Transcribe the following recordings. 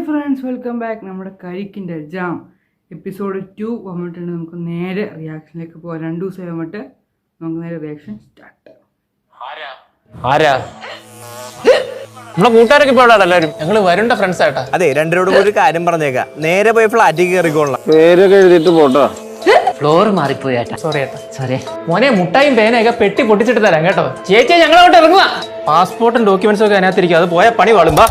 Friends, welcome back. നമ്മുടെ കരിക്കിൻ്റെ jam episode 2 വന്നിട്ടുണ്ട്. നമുക്ക് നേരെ റിയാക്ഷനിലേക്ക് പോകാം. 2 ദിവസം വന്നിട്ട് നമുക്ക് നേരെ റിയാക്ഷൻ സ്റ്റാർട്ട്. നമ്മളെ കൂട്ടുകാരൊക്കെ ഇപ്പോൾ എല്ലാവരും ഞങ്ങൾ വരുണ്ട ഫ്രണ്ട്സ് ആയിട്ടാ. അതെ, രണ്ടിനോട് ഒരു കാര്യം പറഞ്ഞേക്കാം. നേരെ പോയി ഫ്ലാറ്റിൽ കയറിക്കോളാം. പേരൊക്കെ എഴുതിട്ട് പോട്ടോ. ഫ്ലോർ മാറിപ്പോയി ഏട്ടാ. സോറി ഏട്ടാ. സോറി മോനെ, മുട്ടായും പേനയൊക്കെ പെട്ടി പൊട്ടിച്ചിട്ട് തരാം കേട്ടോ. ചേച്ചി ഞങ്ങളോട്ട് ഇറങ്ങുക. പാസ്പോർട്ടും ഡോക്യുമെന്റ്സും ഒക്കെ അതിനകത്തിരിക്കും. അത് പോയ പണി വാളുമ്പോ.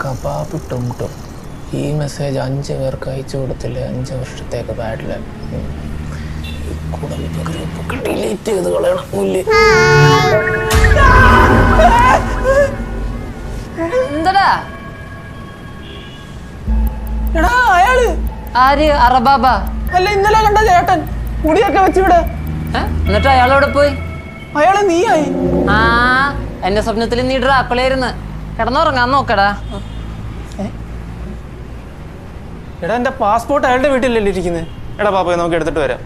കബാബ് ടൊം ടൊം. ഈ മെസ്സേജ് 5 പേർക്ക് അയച്ചു കൊടുത്തില്ലേ, 5 വർഷത്തേക്ക് ബാഡ് ലക്ക്. ഗ്രൂപ്പൊക്കെ ഡിലീറ്റ് ചെയ്ത് കളയണം. എന്താടാ എടാ, അയാള് ആര്? അറബാബ അല്ല, ഇന്നലെ കണ്ട ചേട്ടൻ മുടിയൊക്കെ വെച്ചിവിടെ. എന്നിട്ട് അയാളോടെ പോയി? അയാള് നീയായി. ആ, എന്റെ സ്വപ്നത്തിൽ നീ ഡ്രാക്കുളായിരുന്നു. കിടന്നുറങ്ങാൻ നോക്കടാ. എടാ, എന്റെ പാസ്പോർട്ട് അയാളുടെ വീട്ടിലല്ലേ ഇരിക്കുന്നത്. എടാ പാപ്പ, നമുക്ക് എടുത്തിട്ട് വരാം.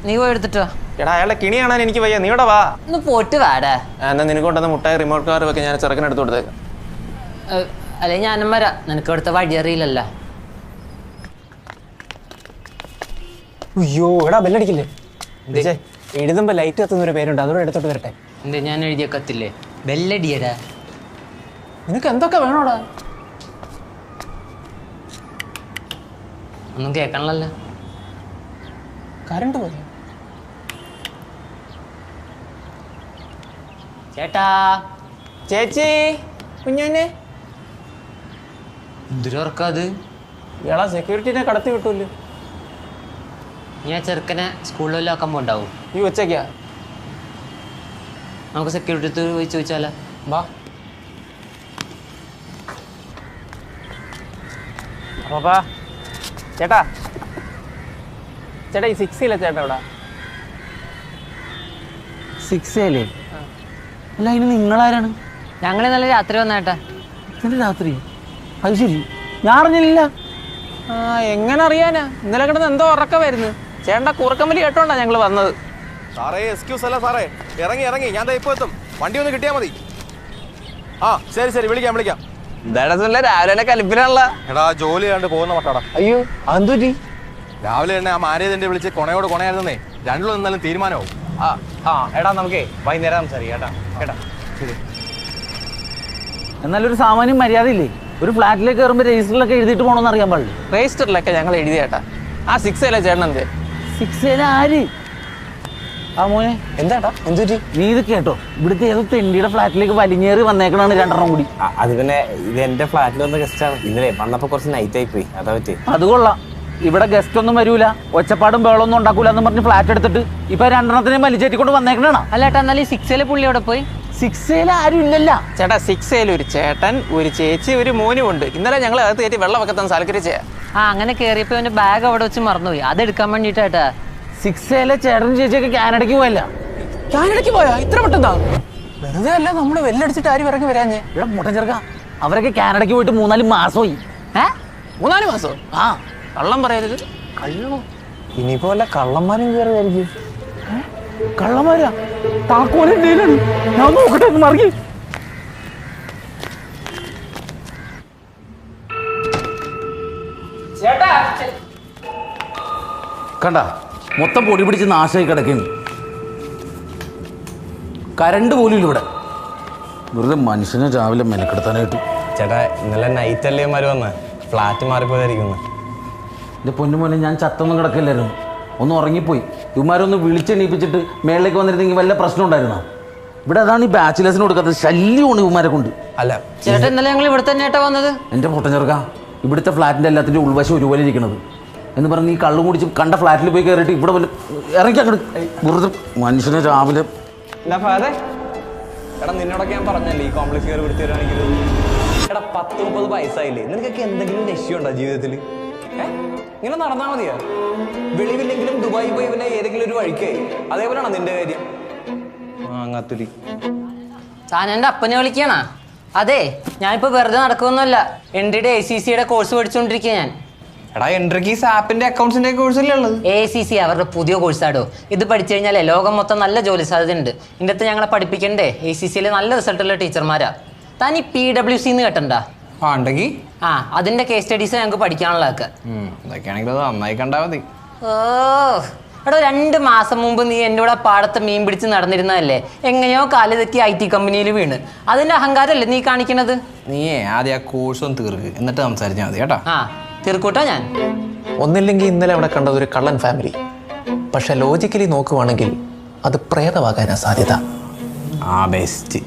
നീ പോയി എടുത്തിട്ടോ. എടാ, അയാളുടെ കിണി കാണാൻ എനിക്ക് വയ്യ. നീ ഇവിടെ വാ. ഒന്ന് പോയിട്ട് വാടാ. എന്നാ നിനക്ക് കൊണ്ടുവന്ന മുട്ടായി റിമോട്ട് കാർ വെക്കെ ഞാൻ ചെറുക്കനെ എടുത്ത് കൊടുത്തേക്കാം. അല്ലെ ഞാനും വരാം. നിനക്ക് ഇവിടുത്തെ വഴി അറിയില്ലല്ലോ. അയ്യോ, എടാ ബെല്ലടിക്കില്ലേ? എഴുതുമ്പോ ലൈറ്റ് കത്തുന്നൊരു പേരുണ്ട്, അതോടെ എടുത്തോട്ട് വരട്ടെ. എന്ത് ഞാൻ എഴുതിയ കത്തില്ലേ? ബെല്ലടിയടാ. നിനക്ക് എന്തൊക്കെ വേണോടാ? ഒന്നും കേൾക്കണല്ലോ. കറണ്ട് പോയി. ചേട്ടാ, ചേച്ചി, കുഞ്ഞുന്നെ എന്തൊരുറക്കാത്? ഇയാളാ സെക്യൂരിറ്റിനെ കടത്തി വിട്ടൂല്ലോ. ഞാൻ ചെറുക്കനെ സ്കൂളിലെല്ലാം ആക്കാൻ പോണ്ടാവും. ഈ ഉച്ചയ്ക്കാ? നമുക്ക് സെക്യൂരിറ്റി പോയി ചോദിച്ചാലോ. വാ. പാപ്പാ, ചേട്ടാ ചേട്ടാ, ഈ 6 ചേട്ടാ ഇവിടെ. 6 അല്ല, അതിന് നിങ്ങളാരാണ്? ഞങ്ങൾ ഇന്നലെ രാത്രി വന്നേട്ടാ. ഇന്നലെ രാത്രി? അത് ശരി, ഞാൻ അറിഞ്ഞില്ല. ആ, എങ്ങനെ അറിയാനാ? ഇന്നലെ കിടന്ന് എന്തോ ഉറക്കം വരുന്നു. ചേട്ടൻ്റെ കൂർക്കമ്പലി കേട്ടോണ്ടാ ഞങ്ങൾ വന്നത്. സാറേ, എക്സ്ക്യൂസ് അല്ല സാറേ. ഇറങ്ങി ഞാൻ ഇപ്പൊ എത്തും. വണ്ടി ഒന്ന് കിട്ടിയാൽ മതി. ആ, ശരി, വിളിക്കാം. രാവിലെ കലിപ്പിലാണല്ലോ. എടാ, ജോലി കണ്ട് പോകുന്ന മട്ടാടാ. അയ്യോ, അതെന്തുപറ്റി? രാവിലെ തന്നെ ആ മാനേജന്റെ വിളിച്ച് കൊണയായിരുന്നേ. രണ്ടിലും നിന്നാലും തീരുമാനമാവും. എടാ, നമുക്കേ വൈകുന്നേരം സംസാരിക്കാം കേട്ടാ. ശരി. എന്നാലൊരു സാമാന്യം മര്യാദ ഇല്ലേ? ഒരു ഫ്ലാറ്റിലേക്ക് കയറുമ്പോൾ രജിസ്റ്ററിലൊക്കെ എഴുതിയിട്ട് പോകണമെന്ന് അറിയാൻ പാടില്ല. രജിസ്റ്ററിലൊക്കെ ഞങ്ങൾ എഴുതി ചേട്ടാ. ആ 6 ചേട്ടൻ എന്ത്? 6 ആര്? ആ മോനെ, എന്താട്ടാ എന്തുപറ്റി? നീ ഇത് കേട്ടോ, ഇവിടുത്തെ ഏതോ തെണ്ടിയുടെ ഫ്ലാറ്റിലേക്ക് വലിഞ്ഞേറി വന്നേക്കണാണ് 2 കൂടി. അത് പിന്നെ ഇത് എന്റെ ഫ്ലാറ്റിൽ വന്ന ഗസ്റ്റ് ആണ്. ഇന്നലെ വന്നപ്പോ കുറച്ച് നൈറ്റ് ആയി പോയി, അതാ പറ്റി. അത് കൊള്ളാം. ഇവിടെ ഗസ്റ്റ് ഒന്നും വരൂല, ഒച്ചപ്പാടും ബഹളമൊന്നും ഉണ്ടാക്കൂല എന്ന് പറഞ്ഞ് ഫ്ലാറ്റ് എടുത്തിട്ട് ഇപ്പൊ 2 വലിച്ചേറ്റിക്കൊണ്ട് വന്നേക്കണ. അല്ല ഏട്ടാ, എന്നാലും ഈ 6 പുള്ളി അവിടെ പോയി? 6 ആരും ഇല്ലല്ല ചേട്ടാ. 6 ഒരു ചേട്ടൻ, ഒരു ചേച്ചി, ഒരു മോനും ഉണ്ട്. ഇന്നലെ ഞങ്ങൾ അകത്ത് കയറ്റി വെള്ളം വെക്കത്താൻ സൽക്കരിച്ചേ. ആ, അങ്ങനെ കയറിയപ്പോ അവന്റെ ബാഗ് അവിടെ വെച്ച് മറന്നുപോയി. അത് എടുക്കാൻ വേണ്ടിട്ടാ. 6 ചേട്ടനും ചേച്ചിയൊക്കെ കാനഡയ്ക്ക് പോയല്ല. കാനഡയ്ക്ക് പോയാ? ഇത്ര പെട്ടെന്നാ? വെറുതെ അല്ല, നമ്മള് വെല്ലടിച്ചിട്ട് ആരും ഇറങ്ങി വരാഞ്ഞേ. ഇവിടെ മുട്ടൻ ചെറുക്ക, അവരൊക്കെ കാനഡയ്ക്ക് പോയിട്ട് 3-4 മാസമായി. 3-4 മാസോ? ആ, കള്ളം പറയരുത്. കള്ളോ? ഇനിയിപ്പോ വല്ല കള്ളന്മാരും കയറിയായിരിക്കും. കള്ളന്മാരാ? താക്കോല് എന്തെങ്കിലും ഞാൻ നോക്കട്ടെ, മറിയ. കണ്ട, മൊത്തം പൊടി പിടിച്ച് നാശമായി കിടക്കുന്നു. കരണ്ട് പോലും ഇല്ല ഇവിടെ. വെറുതെ മനുഷ്യനെ രാവിലെ മെനക്കെടുത്താനായിട്ട്. ചേട്ടാ, ഇന്നലെ നൈറ്റ് അല്ലേ വന്ന് ഫ്ലാറ്റ് മാറിപ്പോയതായിരിക്കുന്നു. എൻ്റെ പൊന്നുമോനെ, ഞാൻ ചത്തൊന്നും കിടക്കില്ലായിരുന്നു, ഒന്ന് ഉറങ്ങിപ്പോയി. ഇവന്മാരൊന്ന് വിളിച്ചെണീപ്പിച്ചിട്ട് മേളിലേക്ക് വന്നിരുന്നെങ്കിൽ വല്ല പ്രശ്നം ഉണ്ടായിരുന്നോ? ഇവിടെ അതാണ് ഈ ബാച്ചിലേഴ്സിന് കൊടുക്കാത്തത്. ശല്യമാണ് ഇവന്മാരെ കൊണ്ട്. അല്ല ചേട്ടാ, ഇന്നലെ ഞങ്ങൾ ഇവിടെ തന്നെയായിട്ടാ വന്നത്. എൻ്റെ പൊട്ടൻ ചെറുക്ക, ഇവിടുത്തെ ഫ്ലാറ്റിൻ്റെ എല്ലാത്തിൻ്റെ ഉൾവശം ഒരുപോലെ ഇരിക്കണത്. എന്ന് പറഞ്ഞ് ഈ കള്ളു കുടിച്ച് കണ്ട ഫ്ലാറ്റിൽ പോയി കയറിയിട്ട് ഇവിടെ വല്ല ഇറങ്ങി അങ്ങോട്ട് വെറുതെ മനുഷ്യനെ രാവിലെ. എടാ നിന്നോടൊക്കെ ഞാൻ പറഞ്ഞല്ലേ ഈ കോംപ്ലക്സ് കയറി പിടിച്ചു തരാണെങ്കിൽ. എടാ 10-30 വയസ്സായില്ലേ, നിനക്കൊക്കെ എന്തെങ്കിലും ലക്ഷ്യമുണ്ടോ ജീവിതത്തിൽ? ഇങ്ങനെ നടന്നാൽ മതിയോ? വെളിവില്ലെങ്കിലും ദുബായി പോയി പിന്നെ ഏതെങ്കിലും ഒരു വഴിക്കേ. അതേപോലെയാണോ നിന്റെ കാര്യം? അങ്ങാത്തൊരു താൻ എൻ്റെ അപ്പനെ വിളിക്കണ? അതെ, ഞാനിപ്പോ വെറുതെ നടക്കുമൊന്നുമല്ല. എൻട്രിയുടെ ACCയുടെ കോഴ്സ് പഠിച്ചുകൊണ്ടിരിക്കുക ഞാൻ. എടാ എൻട്രിക്ക് സാപ്പിന്റെ അക്കൗണ്ട്സിന്റെ കോഴ്സല്ലേ ഉള്ളത്? ACC അവരുടെ പുതിയ കോഴ്സാടോ. ഇത് പഠിച്ചു കഴിഞ്ഞാലേ ലോകം മൊത്തം നല്ല ജോലി സാധ്യത ഉണ്ട്. ഇതിൻ്റെ അകത്ത് ഞങ്ങളെ പഠിപ്പിക്കണ്ടേ ACCയിൽ നല്ല റിസൾട്ടുള്ള ടീച്ചർമാരാ. താൻ ഈ PWC എന്ന് കേട്ടണ്ടാ? ഉണ്ടെങ്കിൽ അതിന്റെ കേസ് സ്റ്റഡീസ് ഞങ്ങൾക്ക് പഠിക്കാനുള്ളതൊക്കെ. ഇതൊക്കെയാണെങ്കിൽ അത് നന്നായി കണ്ടാ മതി. ഓ എടോ, 2 മാസം മുമ്പ് നീ എൻ്റെ കൂടെ പാടത്ത് മീൻ പിടിച്ച് നടന്നിരുന്നതല്ലേ? എങ്ങനെയോ കാല് തെറ്റി IT കമ്പനിയിൽ വീണ്. അതിന്റെ അഹങ്കാരമല്ലേ നീ കാണിക്കണത്? നീയേ ആദ്യം ആ കോഴ്സ് ഒന്ന് തീർക്ക്, എന്നിട്ട് സംസാരിച്ചാൽ മതി കേട്ടോ. തീർക്കൂട്ടോ ഞാൻ. ഒന്നില്ലെങ്കിൽ ഇന്നലെ അവിടെ കണ്ടത് ഒരു കള്ളൻ ഫാമിലി. പക്ഷെ ലോജിക്കലി നോക്കുവാണെങ്കിൽ അത് പ്രേതമാകാനാ സാധ്യത. ബെസ്റ്റ്.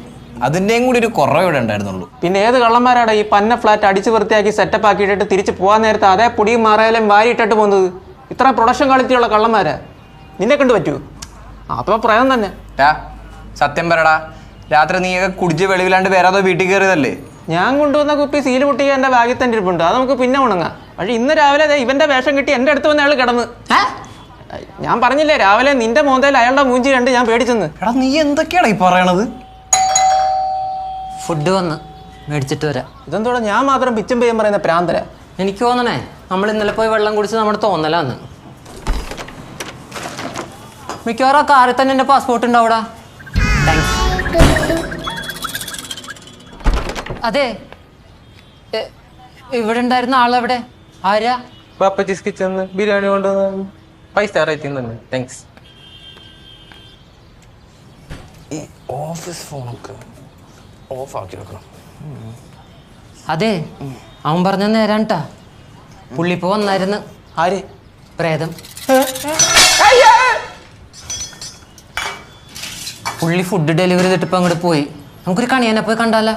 അതിൻ്റെയും കൂടി ഒരു കുറവ് ഇവിടെ ഉണ്ടായിരുന്നുള്ളൂ. പിന്നെ ഏത് കള്ളന്മാരാണ് ഈ പന്ന ഫ്ലാറ്റ് അടിച്ച് വൃത്തിയാക്കി സെറ്റപ്പ് ആക്കിയിട്ടിട്ട് തിരിച്ച് പോകാൻ നേരത്തെ അതേ പൊടിയും മാറായാലും വാരി ഇട്ടിട്ട് പോകുന്നത്? ഇത്ര പ്രൊഡക്ഷൻ ക്വാളിറ്റിയുള്ള കള്ളന്മാരാ. നിന്നെ കണ്ടു പറ്റൂ? അപ്പോൾ പ്രേതം തന്നെ. സത്യം പറയടാ, രാത്രി നീയൊക്കെ കുടിച്ച് വെളിവിലാണ്ട് വേറെ വീട്ടിൽ കയറിയതല്ലേ? ഞാൻ കൊണ്ടുവന്ന കുപ്പി സീല് പൊട്ടിക്കാൻ എൻ്റെ ബാഗിൽ തന്നെ ഇരിപ്പുണ്ട്. അത് നമുക്ക് പിന്നെ ഉണങ്ങാം. പക്ഷെ ഇന്ന് രാവിലെ ഇവന്റെ വേഷം കിട്ടി എൻ്റെ അടുത്ത് വന്ന അയാൾ കിടന്ന്. ഞാൻ പറഞ്ഞില്ലേ രാവിലെ നിന്റെ മോന്തയിൽ അയാളുടെ മൂഞ്ചി കണ്ട് ഞാൻ പേടിച്ചെന്ന്. എടാ നീ എന്തൊക്കെയാടാ ഈ പറയണത്? ഫുഡ് വന്ന് മേടിച്ചിട്ട് വരാം. ഇതെന്തോടെ ഞാൻ മാത്രം പിച്ചും പെയ്യാൻ പറയുന്ന പ്രാന്തര? എനിക്ക് തോന്നണേ നമ്മൾ ഇന്നലെ പോയി വെള്ളം കുടിച്ച് നമ്മുടെ തോന്നലാന്ന്. മിക്കവാറും ആ കാറിൽ തന്നെ എൻ്റെ പാസ്പോർട്ട് ഉണ്ടാവൂടാ. താങ്ക്സ്. അതെ, ഇവിടെ ഉണ്ടായിരുന്ന ആളെവിടെ? ആരാ? പാപ്പച്ചീസ് കിച്ചണിന്ന് ബിരിയാണി കൊണ്ടുവന്നു. 5 സ്റ്റാർ റേറ്റിംഗ് തന്നെ. താങ്ക്സ്. ഈ ഓഫീസ് ഫോണൊക്കെ ഓഫാക്കി വെക്കണം. അതെ, അവൻ പറഞ്ഞ നേരാണ്ടാ. പുള്ളിപ്പോ വന്നായിരുന്നു. ആര്? പ്രേതം. പുള്ളി ഫുഡ് ഡെലിവറി ചെയ്തിട്ടിപ്പോ അങ്ങോട്ട് പോയി. നമുക്കൊരു കണിയാനെ പോയി കണ്ടാലോ?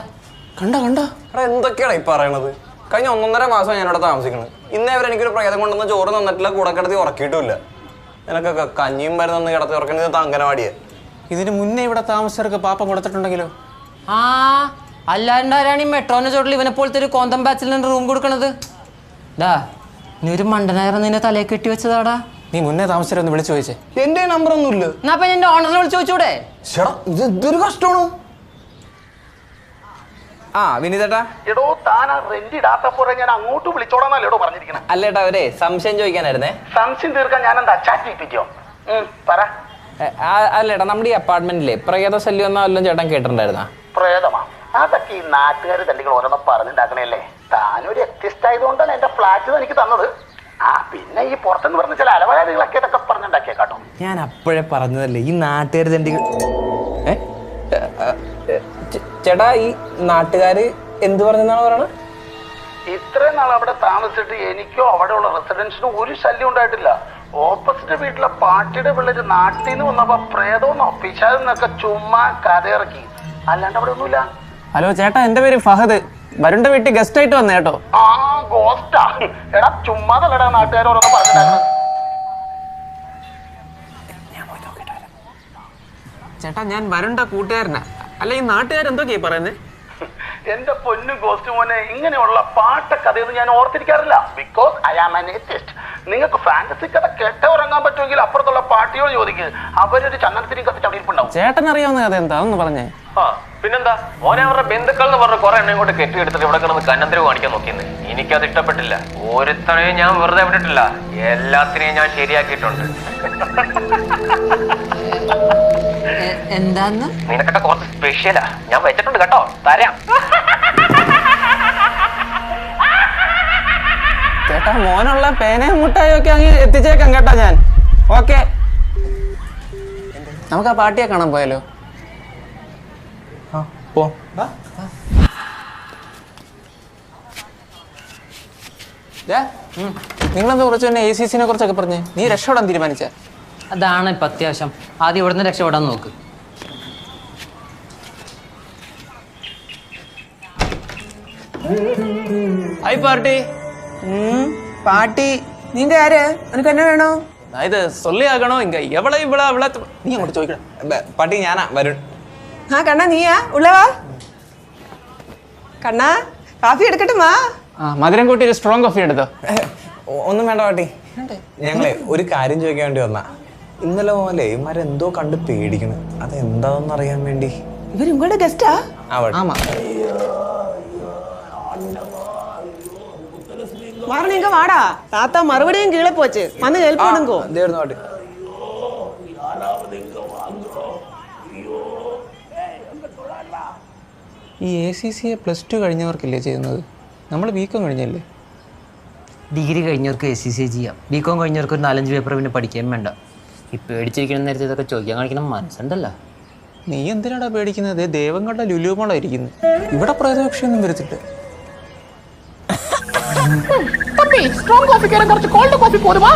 കണ്ടോ? എടാ എന്തൊക്കെയാണ് ഈ പറയണത്? കഴിഞ്ഞ 1.5 മാസം ഞാനിവിടെ താമസിക്കുന്നത്. ഇന്നേ വരെ എനിക്കൊരു പ്രേതം കൊണ്ടുവന്ന ചോറ് തന്നിട്ടില്ല, കൂടെ കിടത്തി ഉറക്കിയിട്ടുമില്ല. നിനക്കൊക്കെ കഞ്ഞിയും മരുന്നൊന്ന് കിടത്തി ഉറക്കുന്നത് അങ്കനവാടിയെ. ഇതിന് മുന്നേ ഇവിടെ താമസിച്ചവർക്ക് പാപ്പ കൊടുത്തിട്ടുണ്ടെങ്കിലോ? അല്ലാണ്ടാരാണ് ഈ മെട്രോന്റെ ചോട്ടിൽ ഇവനെ പോലത്തെ ഒരു കോന്തം ബാച്ചിൽ നിന്ന് റൂം കൊടുക്കണത്? ഡാ, നീ ഒരു മണ്ടനായറ നിന്നെ തലയെ കെട്ടി വെച്ചതാടാ. നീ മുന്നേ താമസിച്ചൊന്ന് വിളിച്ചു ചോദിച്ചേ. എന്റെ നമ്പർ ഒന്നും ഇല്ല. എന്നാ അപ്പൊ എന്റെ ഓണറിനെ വിളിച്ചു ചോദിച്ചൂടെ? ഇതൊരു കഷ്ടമാണ്. വിനീതേട്ടാ, എടോ താൻ റെന്റ് ഇടാത്തപ്പോഴേ ഞാൻ അങ്ങോട്ട് വിളിച്ചോടാന്നല്ലേടോ പറഞ്ഞിരിക്കണേ? അല്ലേട്ടാ അവരെ സംശയം ചോദിക്കാനായിരുന്നേ. സംശയം തീർക്കാൻ ഞാൻ എന്താ ചാറ്റ് ചെയ്യിപ്പിക്കോ? പറ. അല്ലേട്ടാ, നമ്മുടെ ഈ അപ്പാർട്ട്മെന്റിലെ പ്രേത ശല്യം എന്നാ വല്ലതും ചേട്ടൻ കേട്ടിട്ടുണ്ടായിരുന്നാ? പ്രേതമാ? അതൊക്കെ ഈ നാട്ടുകാർ തല്ലികൾ ഓരോന്നും പറഞ്ഞിട്ടുണ്ടാക്കണല്ലേ. താനൊരു എക്സിസ്റ്റ് ആയതുകൊണ്ടാണ് എന്റെ ഫ്ലാറ്റ് എനിക്ക് തന്നത്. പിന്നെ ഈ പുറത്തെന്ന് പറഞ്ഞ ചില അലവരാതികളൊക്കെ ഇതൊക്കെ പറഞ്ഞിട്ടുണ്ടാക്കിയ കേട്ടോ. ഞാൻ അപ്പോഴേ പറഞ്ഞതല്ലേ ഈ നാട്ടുകാർ തണ്ടി. ചേട്ടാ, ഈ നാട്ടുകാര് എന്ത് പറഞ്ഞെന്നാണ് പറയണത്? ഇത്രയും നാൾ അവിടെ താമസിച്ചിട്ട് എനിക്കോ അവിടെയുള്ള റെസിഡൻസിനോ ഒരു ശല്യം ഉണ്ടായിട്ടില്ല. ഓപ്പോസിറ്റ് വീട്ടിലെ പാർട്ടിയുടെ പിള്ളേര് നാട്ടിൽ നിന്ന് വന്നപ്പോ പ്രേതമെന്നോ പിശാചെന്നൊക്കെ ചുമ്മാ കഥയിറക്കി. അല്ലാണ്ട് അവിടെ ഒന്നുമില്ല. ഹലോ ചേട്ടാ, എന്റെ പേര് ഫഹദ്. വരുണ്ട വീട്ടിൽ ഗസ്റ്റ് ആയിട്ട് വന്നേ കേട്ടോ. ഗോസ്റ്റാ? എടാ ചുമ്മാതല്ലടാ നാട്ടുകാർ ഓരോന്ന് പറഞ്ഞിട്ടുണ്ടായിരുന്നു. ചേട്ടാ, ഞാൻ വരുണ്ട കൂട്ടുകാരനാ. അല്ല, ഈ നാട്ടുകാരെന്തൊക്കെയാ പറയുന്നേ? എന്റെ പൊന്നു ഗോസ്റ്റ് മോനെ, ഇങ്ങനെയുള്ള പാട്ട കഥയൊന്നും ഞാൻ ഓർത്തിരിക്കാറില്ല. Because I am an atheist. നിങ്ങൾക്ക് ഫാന്റസി കഥ കേട്ടേ ഉറങ്ങാൻ പറ്റുമെങ്കിൽ അപ്പുറത്തുള്ള പാർട്ടിയോട് ചോദിക്കുക. അവരൊരു ചന്ദനത്തിനും കത്തിച്ച് അവിടെ ഇരിപ്പുണ്ടാവും. ചേട്ടൻ അറിയാവുന്ന കഥ എന്താ ഒന്ന് പറഞ്ഞേ? പിന്നെന്താ മോനെ, അവരുടെ ബന്ധുക്കൾ എന്ന് പറഞ്ഞ കുറെ എണ്ണം ഇങ്ങോട്ട് കെട്ടിയെടുത്തിട്ട് ഇവിടെ കിടന്ന് കന്നന്തരവ് കാണിക്കാൻ നോക്കിയെന്ന്. എനിക്കത് ഇഷ്ടപ്പെട്ടില്ല. ഒരുത്തനെയും ഞാൻ വെറുതെ വിട്ടിട്ടില്ല, എല്ലാത്തിനെയും ഞാൻ ശരിയാക്കിയിട്ടുണ്ട്. എന്താന്ന്? നിനക്കൊക്കെ കുറച്ച് സ്പെഷ്യലാ ഞാൻ വെച്ചിട്ടുണ്ട് കേട്ടോ, തരാം. ചേട്ടാ, മോനുള്ള പേനയും മുട്ടായും ഒക്കെ അങ്ങ് എത്തിച്ചേക്കാം കേട്ടോ ഞാൻ. ഓക്കെ, നമുക്ക് ആ പാർട്ടിയെ കാണാൻ പോയാലോ? പോ. നിങ്ങളെന്താ കുറച്ച് തന്നെ ACCനെ കുറിച്ചൊക്കെ പറഞ്ഞേ? നീ രക്ഷപ്പെടാൻ തീരുമാനിച്ച? അതാണ് ഇപ്പൊ അത്യാവശ്യം. ആദ്യം ഇവിടുന്ന് രക്ഷപ്പെടാൻ നോക്ക്. Hi party. പാർട്ടി നിന്റെ ആര്? നിനക്ക് എന്നെ വേണോ? ഇത് സൊല്ലിയാകണോ? ഇങ്ക എവളെ ഇവിടെ അവളെ നീ അങ്ങോട്ട് ചോദിക്കണം. പട്ടി ഞാനാ വരുൺ. ആ കണ്ണാ നീയാ ഉള്ളവാ കണ്ണാ കാഫി എടുക്കട്ടുമാ മധുരം കൂട്ടി ഒരു സ്ട്രോങ് കോഫി എടുത്തോ. ഒന്നും വേണ്ട പാട്ടി. ഞങ്ങളെ ഒരു കാര്യം ചോദിക്കാൻ വേണ്ടി വന്നാ. ഇന്നലെ പോലെ ഇവന്മാരെന്തോ കണ്ട് പേടിക്കണം. അതെന്താണെന്ന് അറിയാൻ വേണ്ടി. ഇവര് ഉങ്ങളുടെ ഗസ്റ്റാ? ஆமா. മാറണീങ്ക വാടാ താത്ത മറുപടിയും കീഴെ പോച്ച് വന്ന് കേൾപ്പാണെങ്കോ. എന്തായിരുന്നു പാട്ടി? ഈ ACCA +2 കഴിഞ്ഞവർക്കല്ലേ ചെയ്യുന്നത്? നമ്മൾ ബികോം കഴിഞ്ഞല്ലേ? ഡിഗ്രി കഴിഞ്ഞവർക്ക് ACCA ചെയ്യാം. ബികോം കഴിഞ്ഞവർക്ക് ഒരു 4-5 പേപ്പർ പിന്നെ പഠിക്കാൻ വേണ്ട. ഈ പേടിച്ചിരിക്കുന്ന നേരത്തെ ഇതൊക്കെ ചോദിക്കാൻ കാണിക്കണം മനസ്സുണ്ടല്ലോ. നീ എന്തിനാടാ പേടിക്കുന്നത്? ദേവം കണ്ട ലുലുമോളായിരിക്കുന്നു. ഇവിടെ പ്രേതപക്ഷിയൊന്നും വരത്തില്ല. സ്ട്രോങ് കോഫി കുറച്ച് കോൾഡ് കോഫി പോരുമാ?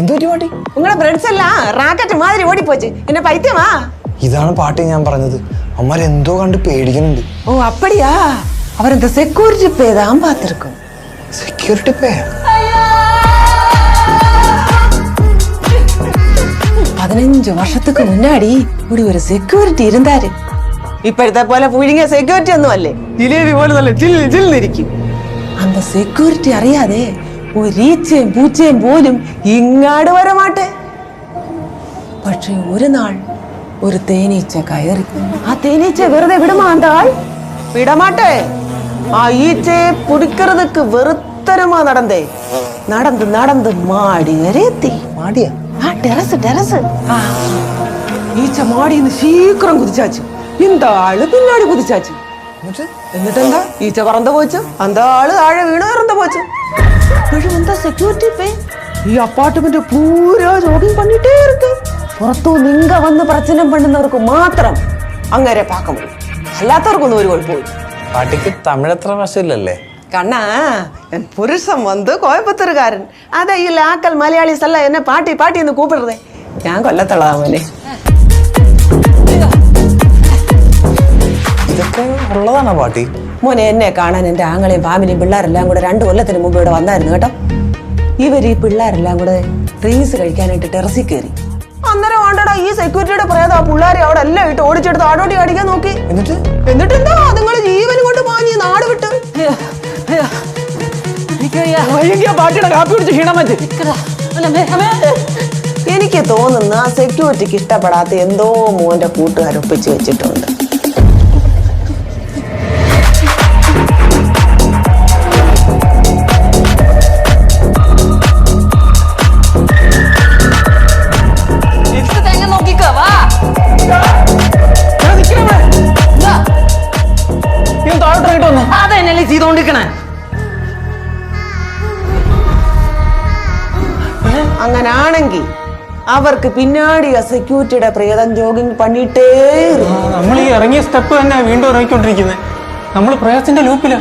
എന്തൊരു പാട്ടി? ഉങ്ങളെ ഫ്രണ്ട്സ് എല്ലാം റാക്കറ്റ് മാതിരി ഓടിപ്പോച്ച്. എന്നെ പൈത്യമാ? ഇതാണ് പാട്ടി ഞാൻ പറഞ്ഞത്. അമ്മരെന്തോ കണ്ട് പേടിക്കുന്നുണ്ട്. ഓ അപ്പടിയാ? അവരെന്താ സെക്യൂരിറ്റി പേ தான் பார்த்திருக்கும். സെക്യൂരിറ്റി പേ? 15 வருஷத்துக்கு முன்னாடி இப்படி ஒரு செக்யூரிட்டி இருந்தாரு. ഇപ്പോഴത്തെ പോലെ പുഴുങ്ങിയ സെക്യൂരിറ്റി ഒന്നും അല്ലേ, ജിലേബി പോലെ നല്ല ജിൽ ജില്ലിരിക്കും. அந்த സെക്യൂരിറ്റി അറിയാതെ ഒരു ഈച്ചയും പൂച്ചയും പോലും ഇങ്ങാട് വരമാട്ടെ. പക്ഷെ ഒരു നാൾ ഒരു തേനീച്ച കയറി. ആ തേനീച്ച വെറുതെ വിടമാണ്ടാൾ വിടമാട്ടെ. ആ ഈച്ചയെ പിടിக்கிறதுக்கு വെറുത്തരമാ നടന്നേ. നടന്ന് നടന്ന് മാടി വരെ എത്തി. മാടിയാ? ആ ടെറസ് ടെറസ്. ഈച്ച മാടിന്ന് ശീഘ്രം കുതിച്ചാച്ചു. இந்த ആള് പിന്നാടി കുതിച്ചാച്ചു. എന്നിട്ടെന്താ ഈച്ച പറന്നു പോച്ചു. அந்த ആള് താഴെ വീണ് ഇറന്നു പോച്ചു. അപ്പോഴും എന്താ സെക്യൂരിറ്റി പേ? ഈ അപ്പാർട്ട്മെന്റ് പൂരാ ജോഗിങ് பண்ணிட்டே இருக்கு. പുറത്തു നിങ്ക വന്ന് പ്രശ്നം പണ്ടുന്നവർക്ക് മാത്രം അങ്ങനെ പാക്ക முடியும். അല്ലാത്തവർക്കൊന്നും ഒരു കുഴപ്പമില്ല. പാട്ടിക്ക് തമിഴ് അത്ര വശമില്ലല്ലേ? കണ്ണാ എൻ പുരുഷൻ വന്ന് കോയമ്പത്തൂരുകാരൻ. അതെ ഈ ലാക്കൽ മലയാളീസ് എല്ലാം എന്നെ പാട്ടി പാട്ടി എന്ന് കൂപ്പിടുന്നേ. ഞാൻ കൊല്ലത്തുള്ളതാ മോനെ. ഇതൊക്കെ ഉള്ളതാണോ പാട്ടി? മോനെ എന്നെ കാണാൻ എന്റെ ആങ്ങളെയും ഫാമിലിയും പിള്ളേരെല്ലാം കൂടെ 2 കൊല്ലത്തിന് മുമ്പ് ഇവിടെ വന്നായിരുന്നു കേട്ടോ. ഇവർ ഈ പിള്ളേരെല്ലാം കൂടെ ഡ്രിങ്ക്സ് കഴിക്കാനായിട്ട് ടെറസിൽ കയറി. അന്നേരം വേണ്ടടാ ഈ സെക്യൂരിറ്റിയുടെ പ്രേതം ആ പിള്ളേരെ അവിടെ എല്ലാം ഇട്ട് ഓടിച്ചെടുത്ത് ആടോട്ടി അടിക്കാൻ നോക്കി. എന്നിട്ട് എന്താ നിങ്ങൾ ജീവനും കൊണ്ട് വാങ്ങി നാട് വിട്ട്. എനിക്ക് തോന്നുന്ന ആ സെക്യൂരിറ്റിക്ക് ഇഷ്ടപ്പെടാത്ത എന്തോ മോന്റെ കൂട്ടുകാരൊപ്പിച്ച് വെച്ചിട്ടുണ്ട്. അതെന്നല്ലേ ചെയ്തോണ്ടിരിക്കണേ? അങ്ങനാണെങ്കിൽ അവർക്ക് പിന്നാടി ആ സെക്യൂരിറ്റിയുടെ പ്രേതം ജോഗിങ് പണിയിട്ടേ. നമ്മൾ ഈ ഇറങ്ങിയ സ്റ്റെപ്പ് തന്നെ വീണ്ടും ഇറങ്ങിക്കൊണ്ടിരിക്കുന്നത്. നമ്മൾ പ്രേതത്തിന്റെ ലൂപ്പിലാ.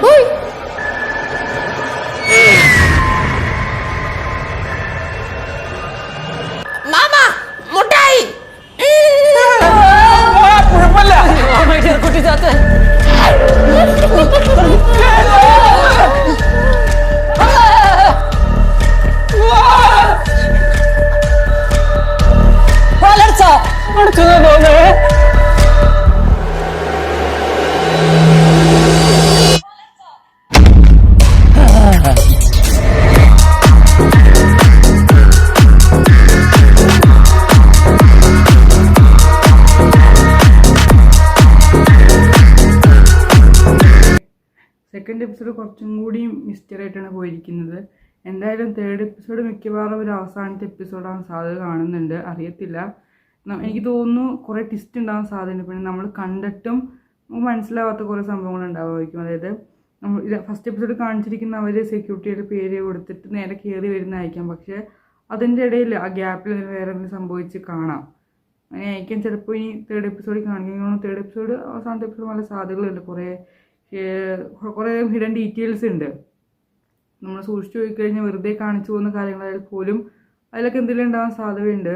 സെക്കൻഡ് എപ്പിസോഡ് കുറച്ചും കൂടി മിസ്റ്ററി ആയിട്ടാണ് പോയിരിക്കുന്നത്. എന്തായാലും തേർഡ് എപ്പിസോഡ് മിക്കവാറും ഒരു അവസാനത്തെ എപ്പിസോഡാവാൻ സാധ്യത കാണുന്നുണ്ട്. അറിയത്തില്ല, എനിക്ക് തോന്നുന്നു കുറേ ട്വിസ്റ്റ് ഉണ്ടാകാൻ സാധ്യതയുണ്ട്. പിന്നെ നമ്മൾ കണ്ടിട്ടും നമുക്ക് മനസ്സിലാവാത്ത കുറേ സംഭവങ്ങൾ ഉണ്ടാവുമായിരിക്കും. അതായത് നമ്മൾ ഫസ്റ്റ് എപ്പിസോഡ് കാണിച്ചിരിക്കുന്ന അവർ സെക്യൂരിറ്റിയുടെ പേര് കൊടുത്തിട്ട് നേരെ കയറി വരുന്നതായിരിക്കാം. പക്ഷേ അതിൻ്റെ ഇടയിൽ ആ ഗ്യാപ്പിൽ വേറെ എന്തെങ്കിലും സംഭവിച്ച് കാണാം. അങ്ങനെ ആയിരിക്കാം ചിലപ്പോൾ ഇനി തേർഡ് എപ്പിസോഡിൽ കാണിക്കുന്നു. തേർഡ് എപ്പിസോഡ് അവസാനത്തെ എപ്പിസോഡ് നല്ല സാധ്യതകളുണ്ട്. കുറേ ഹിഡൻ ഡീറ്റെയിൽസ് ഉണ്ട്. നമ്മൾ സൂക്ഷിച്ചു പോയി കഴിഞ്ഞാൽ വെറുതെ കാണിച്ചു പോകുന്ന കാര്യങ്ങളായാൽ പോലും അതിലൊക്കെ എന്തെങ്കിലും ഉണ്ടാകാൻ സാധ്യതയുണ്ട്.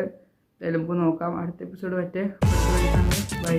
എന്തായാലും നമുക്ക് നോക്കാം. അടുത്ത എപ്പിസോഡ് പറ്റേ. ബൈ.